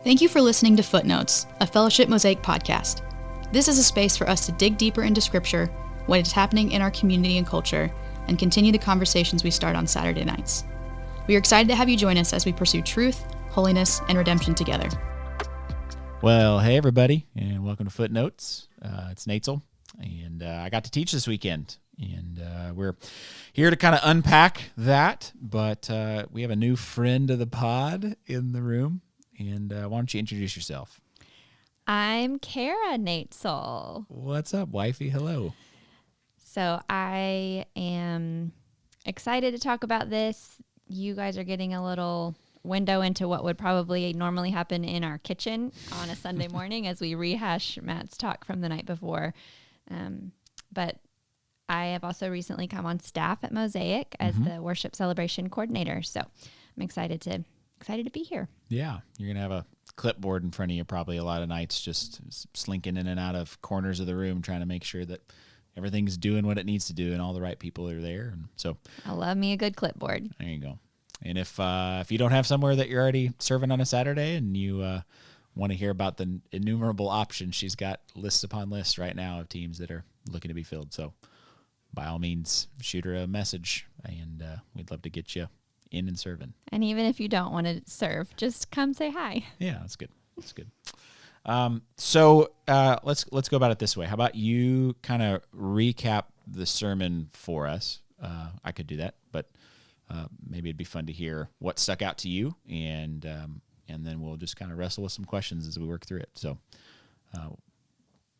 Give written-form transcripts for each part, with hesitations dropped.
Thank you for listening to Footnotes, a Fellowship Mosaic podcast. This is a space for us to dig deeper into Scripture, what is happening in our community and culture, and continue the conversations we start on Saturday nights. We are excited to have you join us as we pursue truth, holiness, and redemption together. Well, hey everybody, and welcome to Footnotes. It's Noetzel, and I got to teach this weekend, and we're here to kind of unpack that, but we have a new friend of the pod in the room, and why don't you introduce yourself? I'm Kara Noetzel. What's up, wifey? Hello. So I am excited to talk about this. You guys are getting a little window into what would probably normally happen in our kitchen on a Sunday morning as we rehash Matt's talk from the night before. But I have also recently come on staff at Mosaic as the worship celebration coordinator. So I'm excited to be here. Yeah, you're going to have a clipboard in front of you probably a lot of nights, just slinking in and out of corners of the room, trying to make sure that everything's doing what it needs to do and all the right people are there. And so I love me a good clipboard. There you go. And if you don't have somewhere that you're already serving on a Saturday and you want to hear about the innumerable options, she's got lists upon lists right now of teams that are looking to be filled. So by all means, shoot her a message, and we'd love to get you in and serving. And even if you don't want to serve, just come say hi. Yeah, that's good. That's good. So let's go about it this way. How about you kind of recap the sermon for us? I could do that, but maybe it'd be fun to hear what stuck out to you, and then we'll just kind of wrestle with some questions as we work through it. So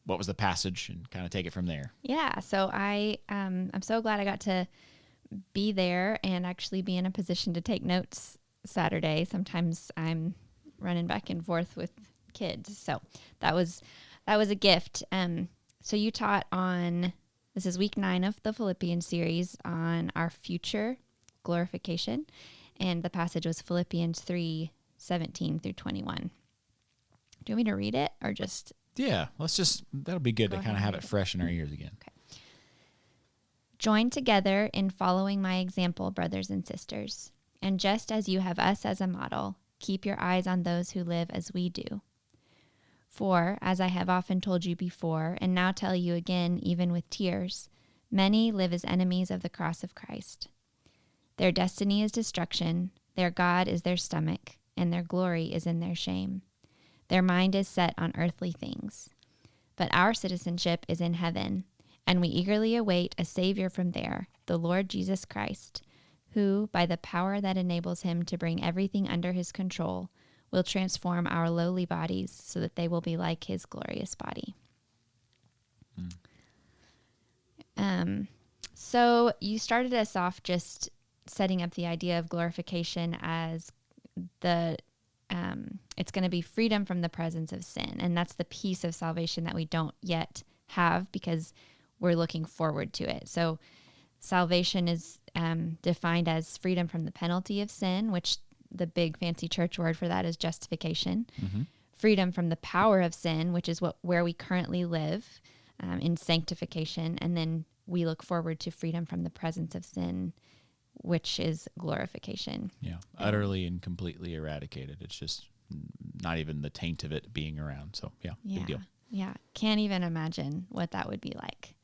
what was the passage, and kind of take it from there? Yeah, so I'm so glad I got to be there and actually be in a position to take notes Saturday. Sometimes I'm running back and forth with kids, so that was a gift. So you taught on, this is week 9 of the Philippians series, on our future glorification, and the passage was Philippians 3:17 through 21. Do you want me to read it or just? Yeah, that'll be good to kind of have it fresh in our ears again. Okay. Join together in following my example, brothers and sisters, and just as you have us as a model, keep your eyes on those who live as we do. For, as I have often told you before, and now tell you again, even with tears, many live as enemies of the cross of Christ. Their destiny is destruction, their God is their stomach, and their glory is in their shame. Their mind is set on earthly things. But our citizenship is in heaven, and we eagerly await a Savior from there, the Lord Jesus Christ, who, by the power that enables him to bring everything under his control, will transform our lowly bodies so that they will be like his glorious body. So you started us off just setting up the idea of glorification as it's going to be freedom from the presence of sin. And that's the piece of salvation that we don't yet have because we're looking forward to it. So salvation is defined as freedom from the penalty of sin, which the big fancy church word for that is justification. Mm-hmm. Freedom from the power of sin, which is where we currently live in sanctification. And then we look forward to freedom from the presence of sin, which is glorification. Yeah, utterly and completely eradicated. It's just not even the taint of it being around. So yeah, big deal. Yeah, can't even imagine what that would be like.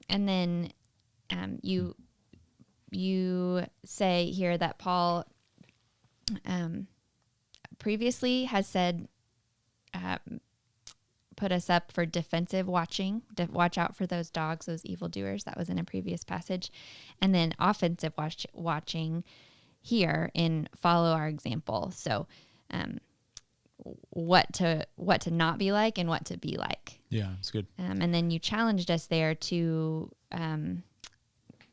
And then you say here that Paul previously has said, put us up for defensive watching, watch out for those dogs, those evildoers. That was in a previous passage. And then offensive watching here in follow our example. So what to not be like and what to be like. Yeah, it's good. And then you challenged us there to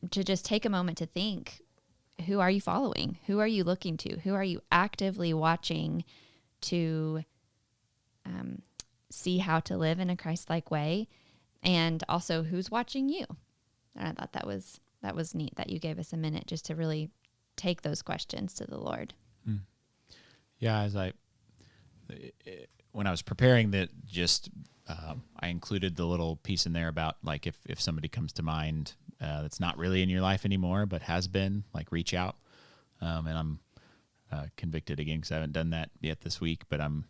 just take a moment to think, who are you following? Who are you looking to? Who are you actively watching to see how to live in a Christ-like way? And also, who's watching you? And I thought that was neat that you gave us a minute just to really take those questions to the Lord. Yeah, when I was preparing that, I included the little piece in there about like if somebody comes to mind that's not really in your life anymore but has been, like, reach out. And convicted again because I haven't done that yet this week. But I'm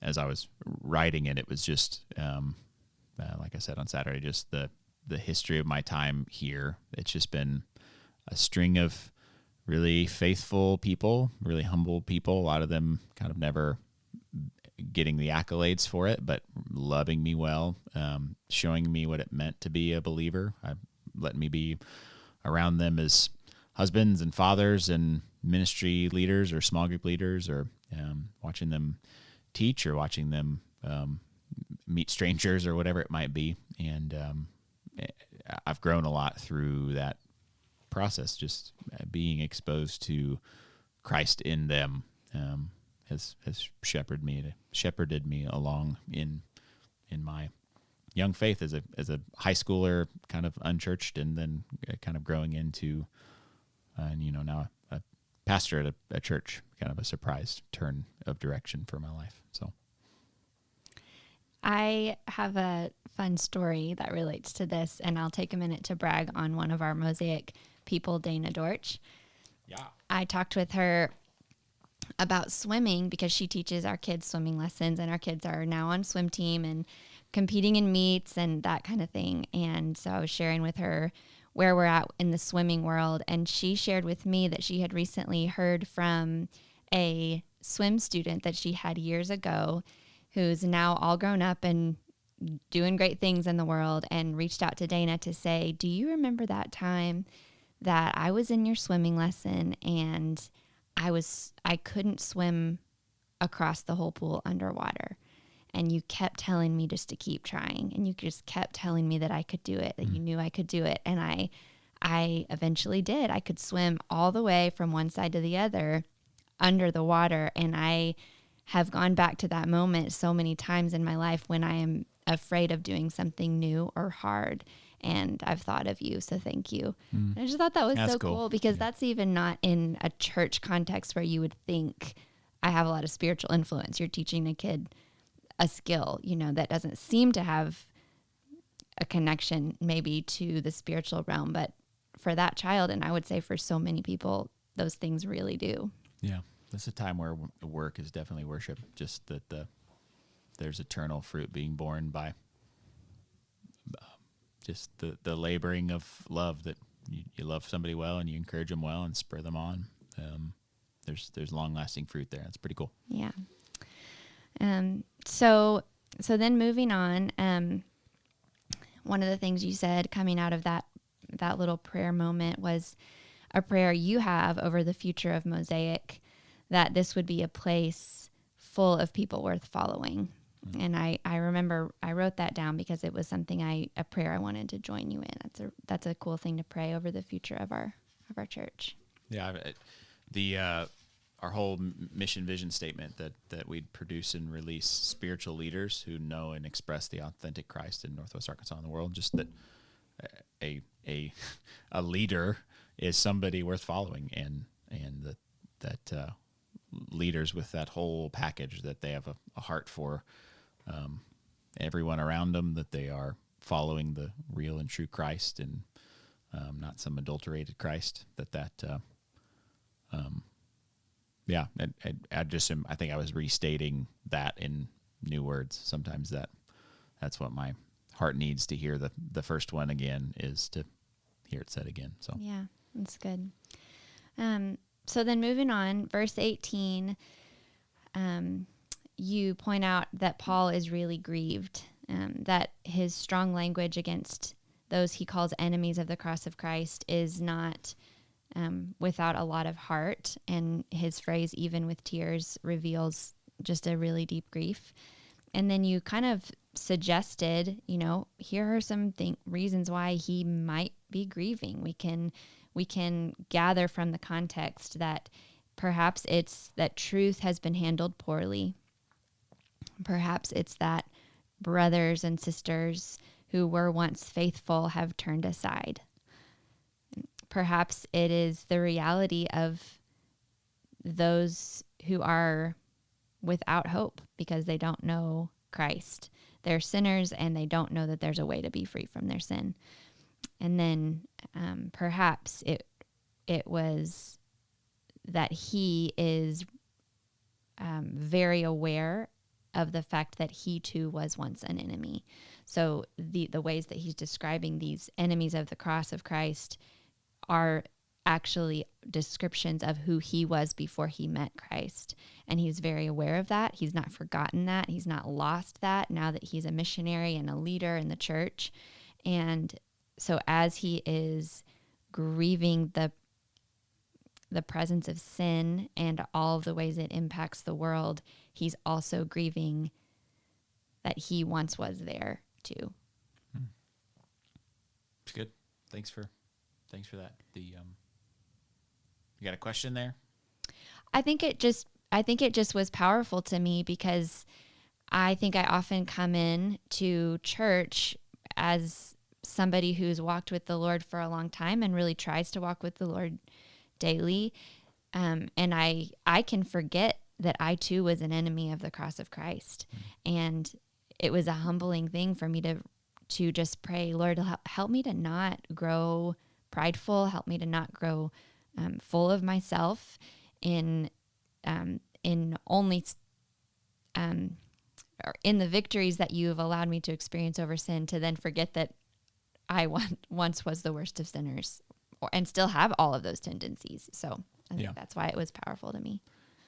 as I was writing it, it was just like I said on Saturday, just the history of my time here. It's just been a string of really faithful people, really humble people. A lot of them kind of never getting the accolades for it, but loving me well, showing me what it meant to be a believer, letting me be around them as husbands and fathers and ministry leaders or small group leaders, or watching them teach or watching them meet strangers or whatever it might be. And I've grown a lot through that process, just being exposed to Christ in them has shepherded me along in my young faith as a high schooler, kind of unchurched, and then kind of growing into now a pastor at a church, kind of a surprise turn of direction for my life. So I have a fun story that relates to this, and I'll take a minute to brag on one of our Mosaic people, Dana Dortch. yeah, I talked with her about swimming because she teaches our kids swimming lessons, and our kids are now on swim team and competing in meets and that kind of thing. And so I was sharing with her where we're at in the swimming world, and she shared with me that she had recently heard from a swim student that she had years ago who's now all grown up and doing great things in the world, and reached out to Dana to say, do you remember that time that I was in your swimming lesson and I couldn't swim across the whole pool underwater, and you kept telling me just to keep trying, and you just kept telling me that I could do it, that you knew I could do it. And I eventually did. I could swim all the way from one side to the other under the water. And I have gone back to that moment so many times in my life when I am afraid of doing something new or hard. And I've thought of you, so thank you. And I just thought that was That's so cool because that's even not in a church context where you would think I have a lot of spiritual influence. You're teaching a kid a skill, that doesn't seem to have a connection maybe to the spiritual realm, but for that child, and I would say for so many people, those things really do. Yeah, that's a time where the work is definitely worship. Just that there's eternal fruit being born by just the laboring of love, that you love somebody well and you encourage them well and spur them on. There's long lasting fruit there. That's pretty cool. Yeah. So then moving on, one of the things you said coming out of that little prayer moment was a prayer you have over the future of Mosaic, that this would be a place full of people worth following. Mm-hmm. And I remember I wrote that down because it was something a prayer I wanted to join you in. That's a cool thing to pray over the future of our church. Yeah. Our whole mission vision statement that we'd produce and release spiritual leaders who know and express the authentic Christ in Northwest Arkansas and the world. Just that a leader is somebody worth following, and that leaders with that whole package, that they have a heart for everyone around them, that they are following the real and true Christ and not some adulterated Christ. Yeah, I think I was restating that in new words. Sometimes that's what my heart needs to hear. The first one again is to hear it said again. So yeah, that's good. So then moving on, verse 18, you point out that Paul is really grieved, that his strong language against those he calls enemies of the cross of Christ is not without a lot of heart, and his phrase, even with tears, reveals just a really deep grief. And then you kind of suggested, here are some reasons why he might be grieving. We can gather from the context that perhaps it's that truth has been handled poorly. Perhaps it's that brothers and sisters who were once faithful have turned aside. Perhaps it is the reality of those who are without hope because they don't know Christ. They're sinners and they don't know that there's a way to be free from their sin. And then perhaps it was that he is very aware of the fact that he too was once an enemy. So the ways that he's describing these enemies of the cross of Christ are actually descriptions of who he was before he met Christ. And he's very aware of that. He's not forgotten that. He's not lost that now that he's a missionary and a leader in the church. And so as he is grieving the presence of sin and all of the ways it impacts the world, he's also grieving that he once was there too. It's good. Thanks for that. You got a question there? I think it just was powerful to me because I think I often come in to church as somebody who's walked with the Lord for a long time and really tries to walk with the Lord daily. And I can forget that I too was an enemy of the cross of Christ. And it was a humbling thing for me to just pray, Lord, help me to not grow prideful, help me to not grow full of myself in only or in the victories that you have allowed me to experience over sin, to then forget that I once was the worst of sinners and still have all of those tendencies. So I think that's why it was powerful to me.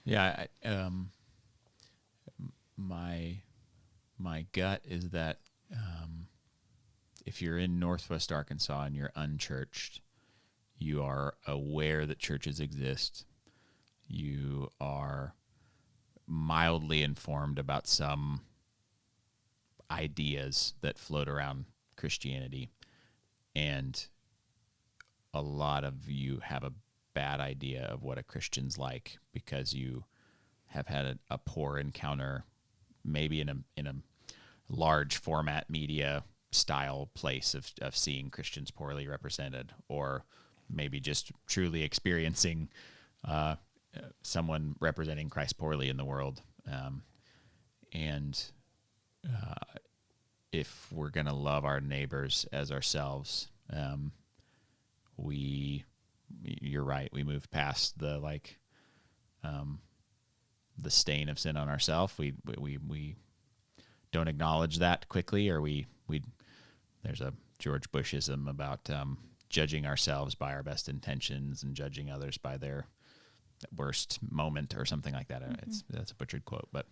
Yeah. My gut is that if you're in Northwest Arkansas and you're unchurched, you are aware that churches exist. You are mildly informed about some ideas that float around Christianity. And a lot of you have a bad idea of what a Christian's like because you have had a poor encounter, maybe in a large format media style place of seeing Christians poorly represented, or maybe just truly experiencing someone representing Christ poorly in the world. If we're going to love our neighbors as ourselves, you're right. We move past the stain of sin on ourselves. We don't acknowledge that quickly, or there's a George Bushism about judging ourselves by our best intentions and judging others by their worst moment or something like that. Mm-hmm. That's a butchered quote, but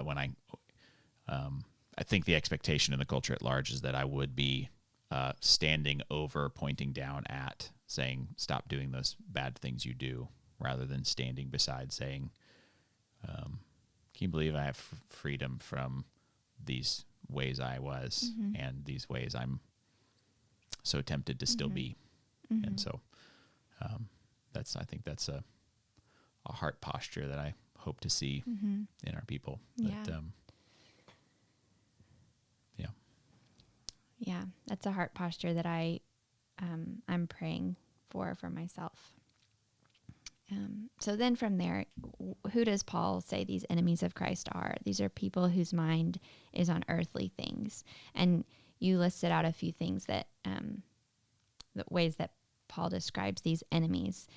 when I think the expectation in the culture at large is that I would be standing over, pointing down at, saying, stop doing those bad things you do, rather than standing beside saying, can you believe I have freedom from these ways I was, mm-hmm. and these ways I'm so tempted to still mm-hmm. be. Mm-hmm. And so I think that's a heart posture that I hope to see mm-hmm. in our people. Yeah, that's a heart posture that I'm praying for myself. So then from there, who does Paul say these enemies of Christ are? These are people whose mind is on earthly things. And you listed out a few things that the ways that Paul describes these enemies.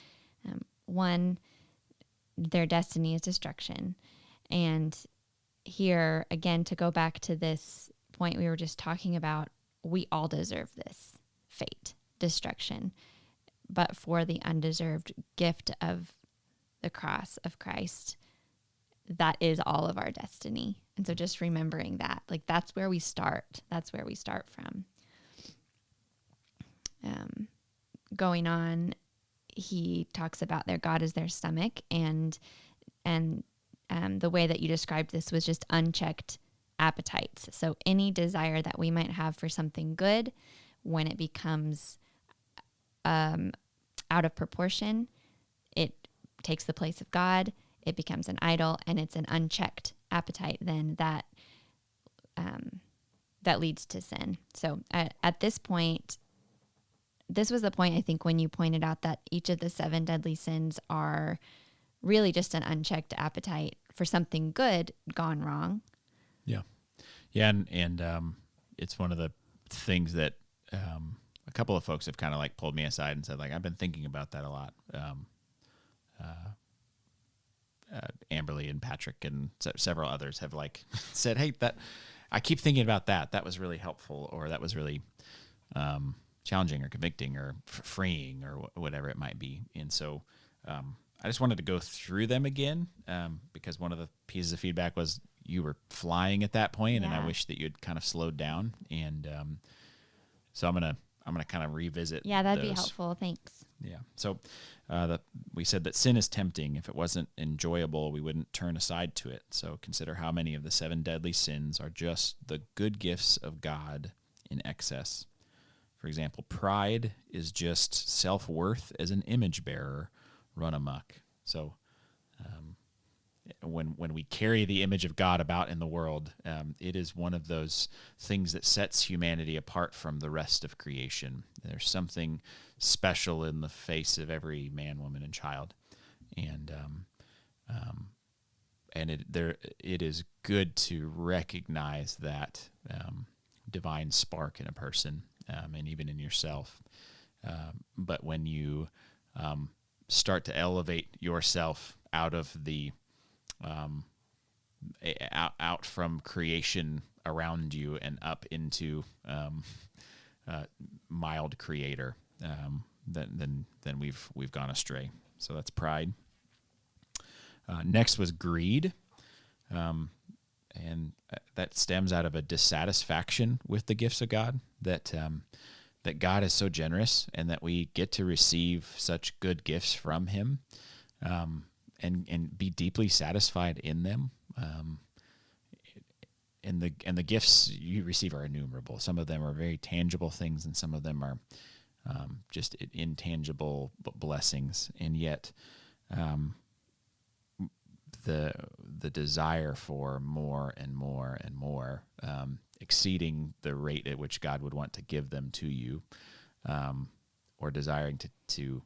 One, their destiny is destruction. And here, again, to go back to this point we were just talking about, we all deserve this fate, destruction. But for the undeserved gift of the cross of Christ, that is all of our destiny. And so just remembering that, that's where we start. That's where we start from. Going on, he talks about their God is their stomach, and the way that you described this was just unchecked appetites. So any desire that we might have for something good, when it becomes out of proportion, it takes the place of God, it becomes an idol, and it's an unchecked appetite then that leads to sin. So at this point, this was the point, I think, when you pointed out that each of the 7 deadly sins are really just an unchecked appetite for something good gone wrong. Yeah. Yeah. And it's one of the things that a couple of folks have kind of like pulled me aside and said, like, I've been thinking about that a lot. Amberly and Patrick and several others have like said, hey, that I keep thinking about that. That was really helpful, or that was really challenging or convicting or freeing or whatever it might be. And so I just wanted to go through them again because one of the pieces of feedback was you were flying at that point, and I wish that you'd kind of slowed down. And so I'm gonna kind of revisit. Yeah, that'd those. be helpful. Thanks. Yeah. So we said that sin is tempting. If it wasn't enjoyable, we wouldn't turn aside to it. So consider how many of the 7 deadly sins are just the good gifts of God in excess. For example, pride is just self-worth as an image bearer run amok. So when we carry the image of God about in the world, it is one of those things that sets humanity apart from the rest of creation. There's something special in the face of every man, woman, and child, and it is good to recognize that divine spark in a person, and even in yourself. But when you start to elevate yourself out of the out from creation around you and up into mild creator, then we've gone astray. So that's pride. Next was greed, and that stems out of a dissatisfaction with the gifts of God, that God is so generous and that we get to receive such good gifts from Him. And be deeply satisfied in them. And the gifts you receive are innumerable. Some of them are very tangible things, and some of them are just intangible blessings. And yet, the desire for more and more and more, exceeding the rate at which God would want to give them to you, or desiring to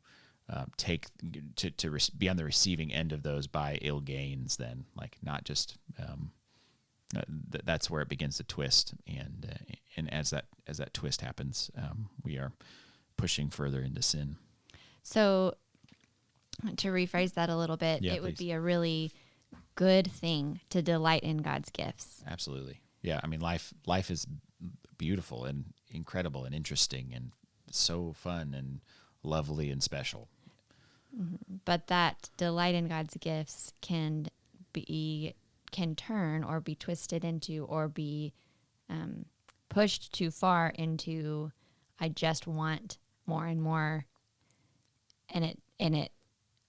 be on the receiving end of those by ill gains, then, like, not just that's where it begins to twist, and as that twist happens, we are pushing further into sin. So to rephrase that a little bit, it would be a really good thing to delight in God's gifts. Absolutely. Yeah. I mean, life is beautiful and incredible and interesting and so fun and lovely and special. But that delight in God's gifts can turn or be twisted into or be pushed too far into, I just want more and more, and it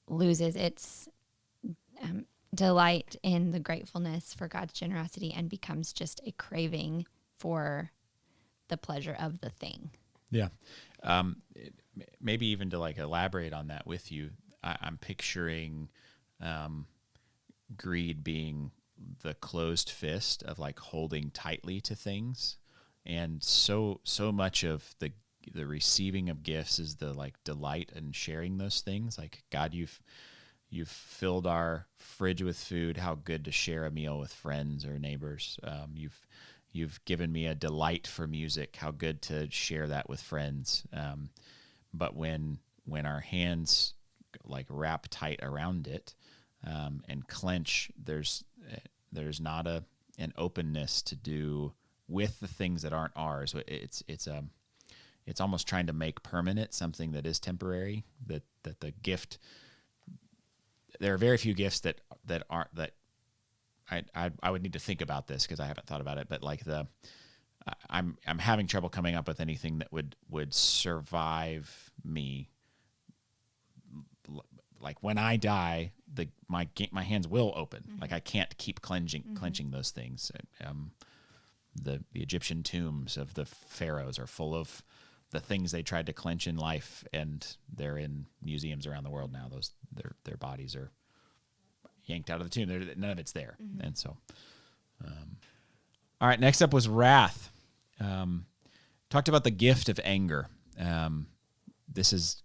loses its delight in the gratefulness for God's generosity and becomes just a craving for the pleasure of the thing. Yeah. Maybe even to like elaborate on that with you, I'm picturing greed being the closed fist of like holding tightly to things, and so much of the receiving of gifts is the like delight in sharing those things. Like, God, you've filled our fridge with food. How good to share a meal with friends or neighbors. You've given me a delight for music. How good to share that with friends. But when our hands like wrap tight around it and clench, there's not an openness to do with the things that aren't ours. It's almost trying to make permanent something that is temporary. That the gift. There are very few gifts that aren't that. I would need to think about this because I haven't thought about it. But like I'm having trouble coming up with anything that would survive me. Like when I die, my hands will open. Mm-hmm. Like I can't keep clenching those things. The Egyptian tombs of the pharaohs are full of the things they tried to clench in life, and they're in museums around the world now. Their bodies are yanked out of the tomb. None of it's there. Mm-hmm. And so, all right, next up was wrath. Talked about the gift of anger. This is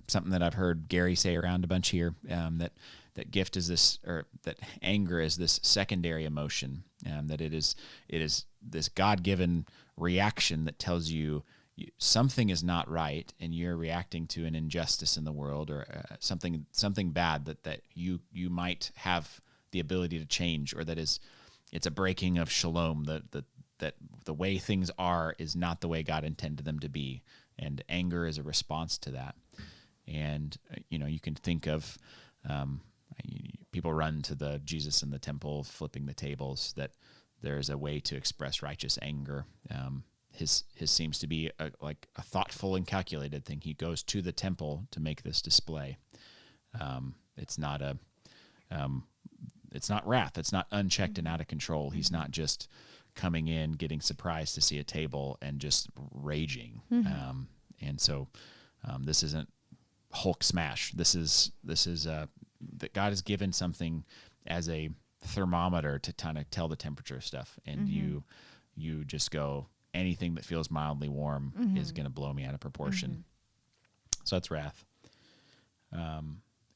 something that I've heard Gary say around a bunch here, that gift is this, or that anger is this secondary emotion, that it is this God-given reaction that tells you something is not right, and you're reacting to an injustice in the world, or something bad that you might have the ability to change, or it's a breaking of shalom, that the way things are is not the way God intended them to be, and anger is a response to that. And you can think of people run to the Jesus in the temple flipping the tables, that there's a way to express righteous anger. His seems to be a thoughtful and calculated thing. He goes to the temple to make this display. It's not wrath. It's not unchecked and out of control. He's not just coming in, getting surprised to see a table and just raging. And so this isn't Hulk smash. This is that God has given something as a thermometer to kind of tell the temperature of stuff, and you just go, anything that feels mildly warm is going to blow me out of proportion. So that's wrath.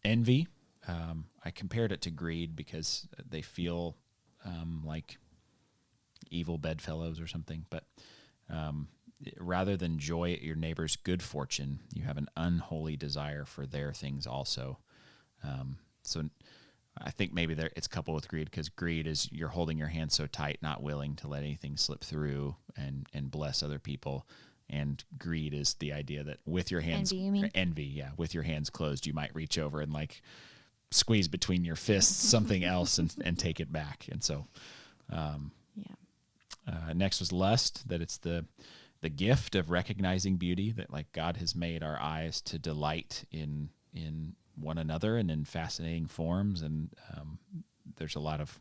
Envy, I compared it to greed because they feel like evil bedfellows or something. But rather than joy at your neighbor's good fortune, you have an unholy desire for their things also. So I think maybe it's coupled with greed, because greed is you're holding your hand so tight, not willing to let anything slip through and bless other people. And greed is the idea that with your hands, Envy, you mean? Envy, yeah, with your hands closed, you might reach over and like squeeze between your fists something else and take it back. And so, next was lust, that it's the gift of recognizing beauty, that like God has made our eyes to delight in one another and in fascinating forms. And there's a lot of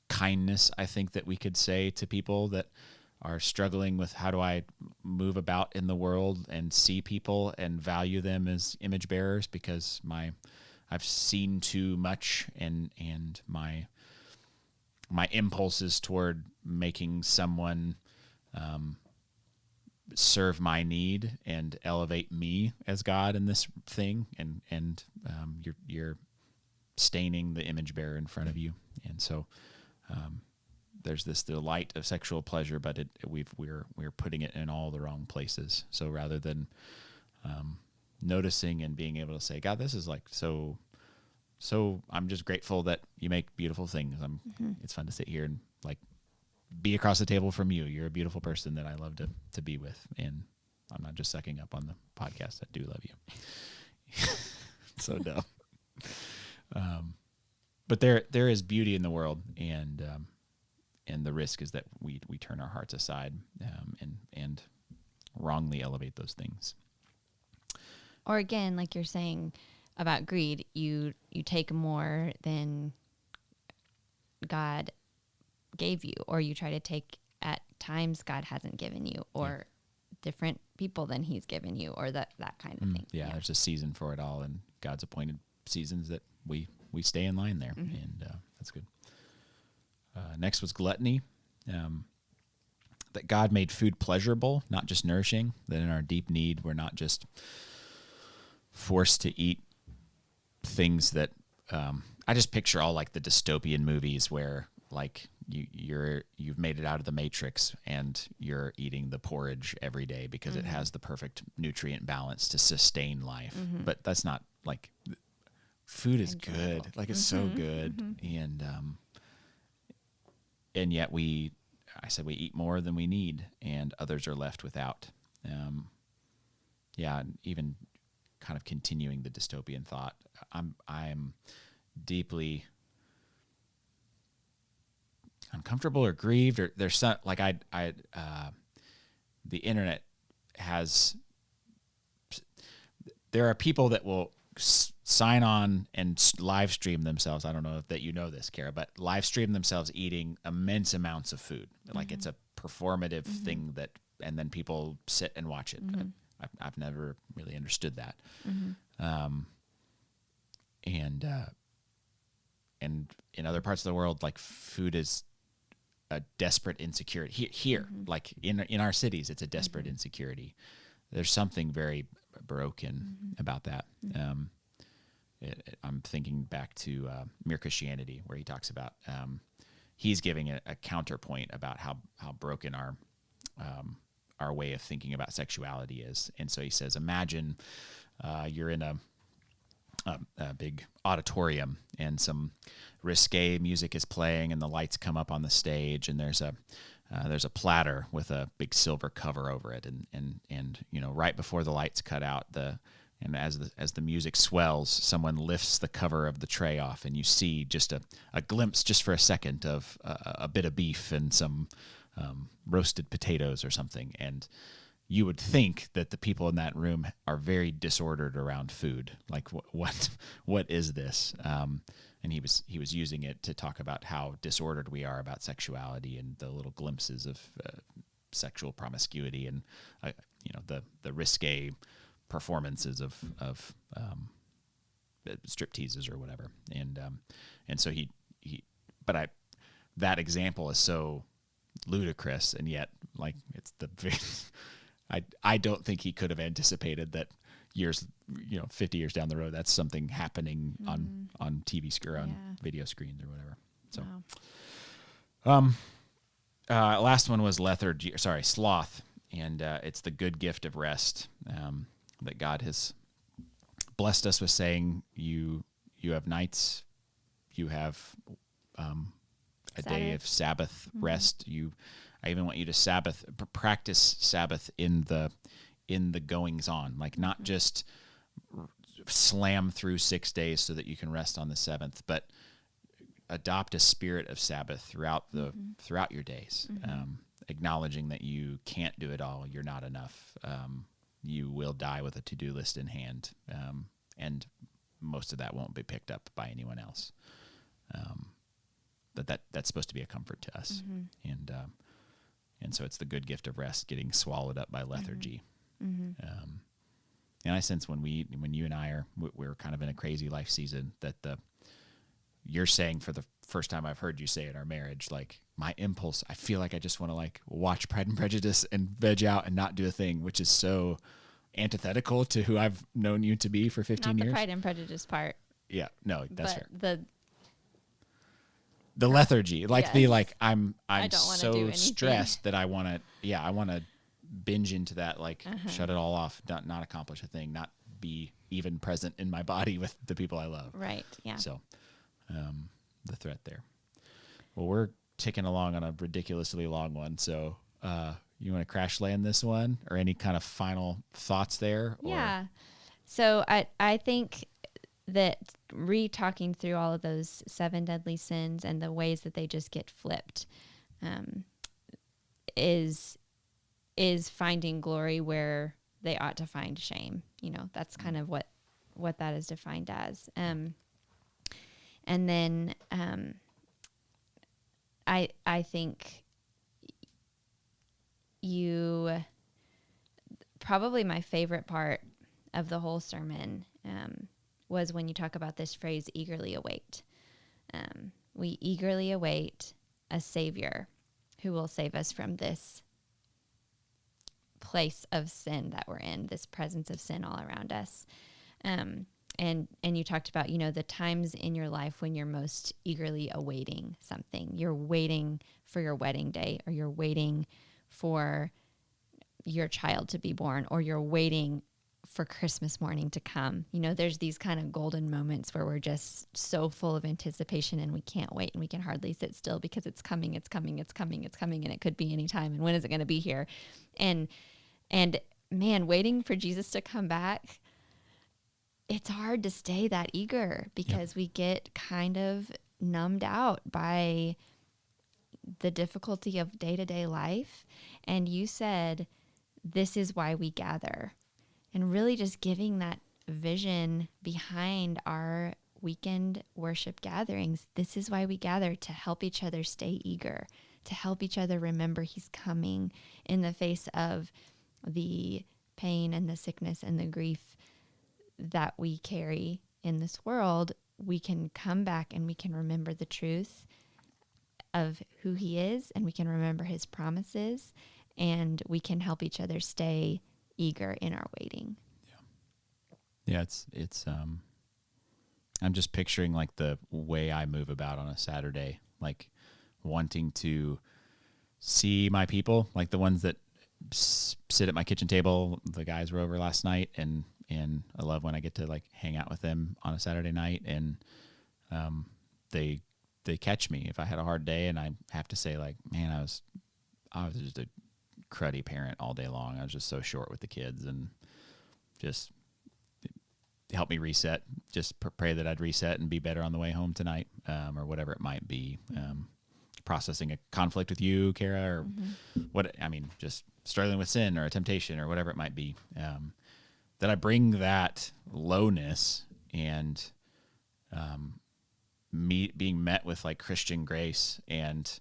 kindness, I think, that we could say to people that are struggling with, how do I move about in the world and see people and value them as image bearers, because I've seen too much, and my impulses toward making someone serve my need and elevate me as God in this thing, and you're staining the image bearer in front of you. And so there's this delight of sexual pleasure, but we're putting it in all the wrong places. So rather than noticing and being able to say, God, this is like so I'm just grateful that you make beautiful things. It's fun to sit here and like be across the table from you. You're a beautiful person that I love to be with. And I'm not just sucking up on the podcast. I do love you. So dumb. But there is beauty in the world, and the risk is that we turn our hearts aside and wrongly elevate those things. Or again, like you're saying about greed, you take more than God gave you, or you try to take at times God hasn't given you, or different people than he's given you, or that kind of thing. Yeah, there's a season for it all, and God's appointed seasons that we stay in line there, and that's good. Next was gluttony, that God made food pleasurable, not just nourishing, that in our deep need, we're not just forced to eat things that I just picture all like the dystopian movies where like you've made it out of the Matrix and you're eating the porridge every day because it has the perfect nutrient balance to sustain life. But that's not like, food is good. Like it's so good. And yet we eat more than we need, and others are left without. Even kind of continuing the dystopian thought, I'm deeply uncomfortable or grieved, or there's some like the internet has. There are people that will sign on and live stream themselves. I don't know if that you know this, Kara, but live stream themselves eating immense amounts of food. Like it's a performative thing and then people sit and watch it. I've never really understood that. And in other parts of the world, like food is a desperate insecurity. Here, like in our cities, it's a desperate insecurity. There's something very broken about that. I'm thinking back to Mere Christianity, where he talks about he's giving a counterpoint about how broken our way of thinking about sexuality is. And so he says, imagine you're in a big auditorium and some risque music is playing and the lights come up on the stage and there's a platter with a big silver cover over it, and right before the lights cut out, and as the music swells, someone lifts the cover of the tray off, and you see just a glimpse, just for a second, of a bit of beef and some roasted potatoes or something. And you would think that the people in that room are very disordered around food. Like, what is this? And he was using it to talk about how disordered we are about sexuality and the little glimpses of sexual promiscuity and the risque performances of strip teases or whatever. And so that example is so ludicrous, and yet like it's I don't think he could have anticipated that 50 years down the road, that's something happening on TV screen, on video screens or whatever. So, last one was sloth, and it's the good gift of rest that God has blessed us with, saying you have nights, you have a day of Sabbath rest. I even want you to practice Sabbath in the goings on, like not just slam through 6 days so that you can rest on the seventh, but adopt a spirit of Sabbath throughout your days, acknowledging that you can't do it all. You're not enough. You will die with a to-do list in hand, and most of that won't be picked up by anyone else. That's supposed to be a comfort to us, and so it's the good gift of rest getting swallowed up by lethargy. And I sense when you and I we're kind of in a crazy life season, that you're saying, for the first time I've heard you say in our marriage, like, my impulse, I feel like I just want to like watch Pride and Prejudice and veg out and not do a thing, which is so antithetical to who I've known you to be for 15 years. Not the Pride and Prejudice part. Yeah, no, that's fair. The the lethargy, like yes. I'm so stressed that I want to binge into that, like shut it all off, not accomplish a thing, not be even present in my body with the people I love. Right. Yeah. So, the threat there. Well, we're ticking along on a ridiculously long one. So, you want to crash land this one, or any kind of final thoughts there? Or? Yeah. So I think that talking through all of those 7 deadly sins and the ways that they just get flipped, is finding glory where they ought to find shame. That's kind of what that is defined as. And then I think probably my favorite part of the whole sermon was when you talk about this phrase, eagerly await. We eagerly await a Savior who will save us from this place of sin that we're in, this presence of sin all around us. And you talked about, the times in your life when you're most eagerly awaiting something. You're waiting for your wedding day, or you're waiting for your child to be born, or you're waiting for Christmas morning to come. There's these kind of golden moments where we're just so full of anticipation and we can't wait and we can hardly sit still because it's coming, and it could be any time. And when is it going to be here? And man, waiting for Jesus to come back, it's hard to stay that eager because we get kind of numbed out by the difficulty of day-to-day life. And you said, this is why we gather. And really just giving that vision behind our weekend worship gatherings. This is why we gather, to help each other stay eager, to help each other remember he's coming in the face of the pain and the sickness and the grief that we carry in this world. We can come back and we can remember the truth of who he is, and we can remember his promises, and we can help each other stay eager in our waiting. Yeah, it's I'm just picturing like the way I move about on a Saturday, like wanting to see my people, like the ones that sit at my kitchen table. The guys were over last night, and I love when I get to like hang out with them on a Saturday night, and they catch me if I had a hard day, and I have to say like, man, I was just a cruddy parent all day long. I was just so short with the kids, and just help me reset. Just pray that I'd reset and be better on the way home tonight, or whatever it might be. Processing a conflict with you, Kara, or just struggling with sin or a temptation or whatever it might be. That I bring that lowness and being met with like Christian grace and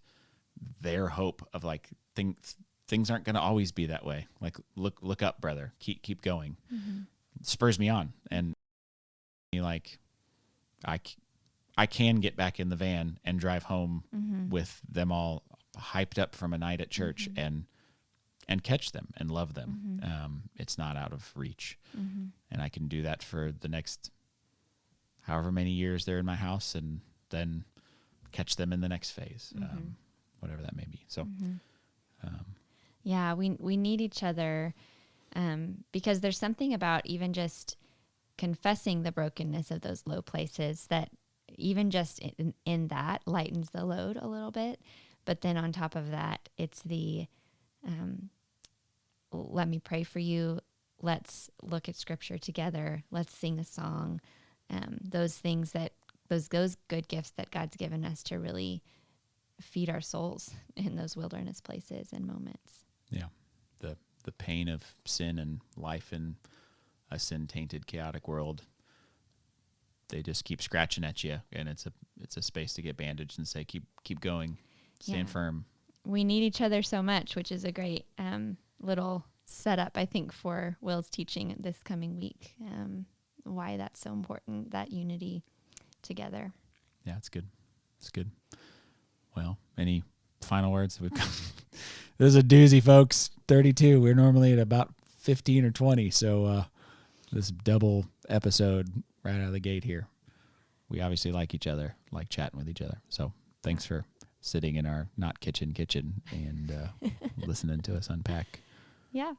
their hope of like things aren't going to always be that way. Like look up, brother. Keep going. It spurs me on, and like I can get back in the van and drive home with them all hyped up from a night at church and catch them and love them. It's not out of reach. And I can do that for the next however many years they're in my house, and then catch them in the next phase, whatever that may be. So, yeah, we need each other, because there's something about even just confessing the brokenness of those low places that even just in that lightens the load a little bit. But then on top of that, it's the, let me pray for you. Let's look at scripture together. Let's sing a song. Those things those good gifts that God's given us to really feed our souls in those wilderness places and moments. Yeah. The pain of sin and life in a sin-tainted, chaotic world, they just keep scratching at you, and it's a space to get bandaged and say, keep going, stand firm. We need each other so much, which is a great little setup, I think, for Will's teaching this coming week. Why that's so important, that unity together. Yeah, it's good. It's good. Well, any final words? This is a doozy, folks. 32. We're normally at about 15 or 20, so this double episode right out of the gate here. We obviously like each other, like chatting with each other. So thanks for sitting in our not kitchen and listening to us unpack. Yeah.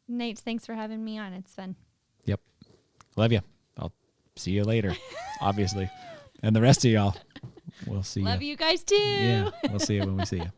Nate, thanks for having me on. It's fun. Yep. Love you. I'll see you later, obviously. And the rest of y'all, we'll see you. Love you guys too. Yeah, we'll see you when we see you.